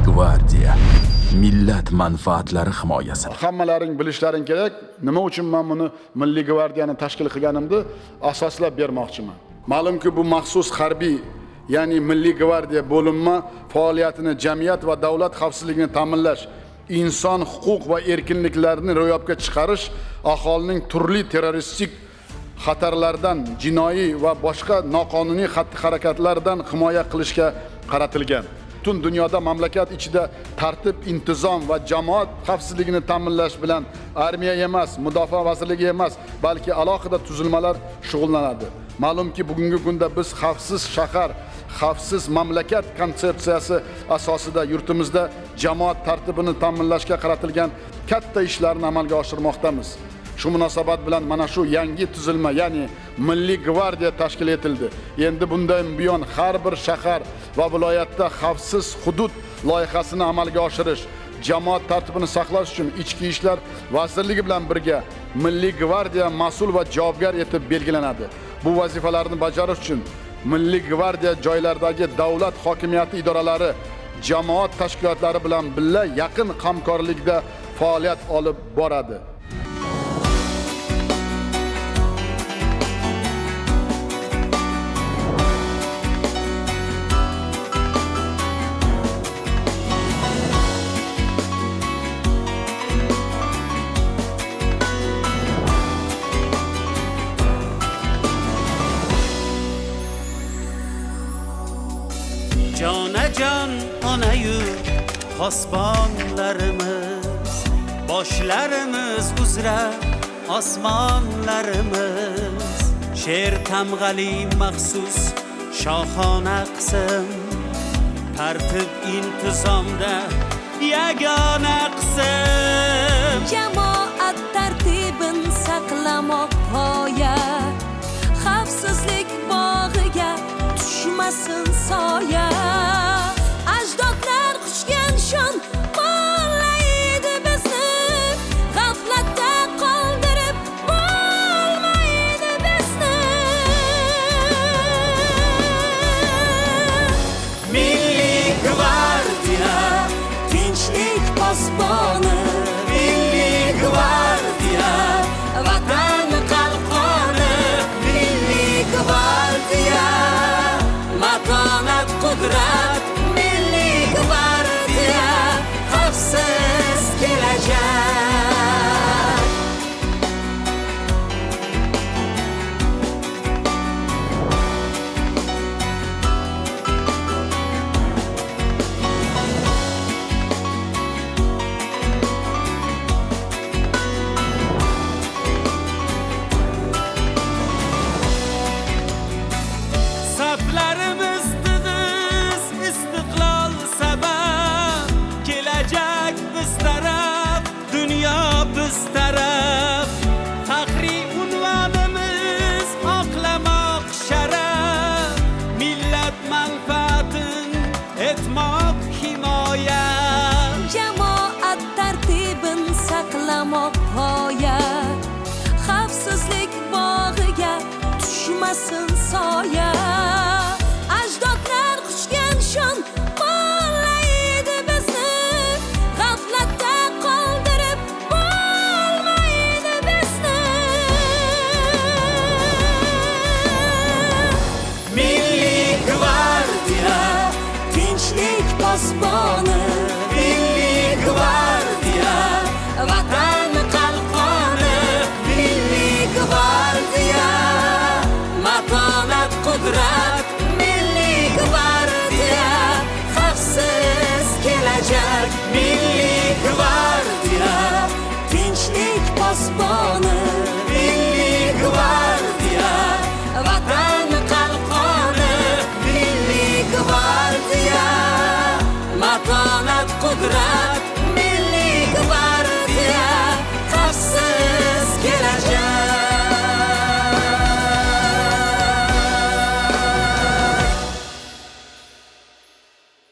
gvardiya. Millat manfaatlari himoyasi. Hammalaring bilishlaring kerak, nima uchun men buni Milliy gvardiyani tashkil qilganimni asoslab bermoqchiman. Ma'lumki, bu maxsus harbiy, ya'ni Milliy gvardiya bo'linma faoliyatini jamiyat va davlat xavfsizligini ta'minlash, inson huquq va erkinliklarini ro'yobga chiqarish, aholining turli terroristik xatarlardan, jinoiy va boshqa noqonuniy xatti-harakatlardan himoya qilishga qaratilgan. Butun dunyoda mamlakat ichida tartib, intizom va jamoat xavfsizligini ta'minlash bilan armiya emas, mudofaa vazirligi emas, balki alohida tuzilmalar shug'ullanadi. Ma'lumki, bugungi kunda biz xavfsiz shahar, xavfsiz mamlakat konsepsiyasi asosida yurtimizda jamoat tartibini ta'minlashga qaratilgan katta ishlarni amalga oshirmoqdamiz. Shu munosabat bilan mana shu yangi tuzilma, ya'ni Milliy gvardiya tashkil etildi. Endi bundan buyon har bir shahar va viloyatda xavfsiz hudud loyihasini amalga oshirish, jamoat tartibini saqlash uchun Ichki ishlar vazirligi bilan birga Milliy gvardiya mas'ul va javobgar etib belgilanadi. Bu vazifalarni bajarish uchun Milliy gvardiya joylardagi davlat hokimiyati idoralari, jamoat tashkilotlari bilan birga yaqin hamkorlikda faoliyat olib boradi. Jonajon onayu posbonlarimiz, boshlarimiz uzra osmonlarimiz, she'r tamg'ali maxsus shohona qism, tartib intizomda yagona qism. Jamoat tartibin saqlamoq g'oya, xavfsizlik bog'iga tushmasin soya. Ajdodlar quchgan shon qo'llaydi bizni, g'aflatda qoldirib bo'lmaydi bizni. Milliy gvardiya tinchlik posboni, Milliy gvardiya vatan qalqoni, Milliy gvardiya matonat qudrat, Milliy gvardiya xavfsiz kelajak. Saflarimiz tig'iz, istiqlol sabab, kelajak biz taraf, dunyo biz taraf. Faxriy unvonimiz oqlamoq sharaf, millat manfaatin etmoq himoya. Jamoat tartibin saqlamoq g'oya, xavfsizlik bog'iga tushmasin soya. Ajdodlar quchgan shon qo'llaydi bizni, g'aflatda qoldirib bo'lmaydi bizni. Milliy gvardiya tinchlik posboni, Milliy gvardiya vatan qalqoni, Milliy gvardiya matonat qudrat, Milliy gvardiya xavfsiz kelajak.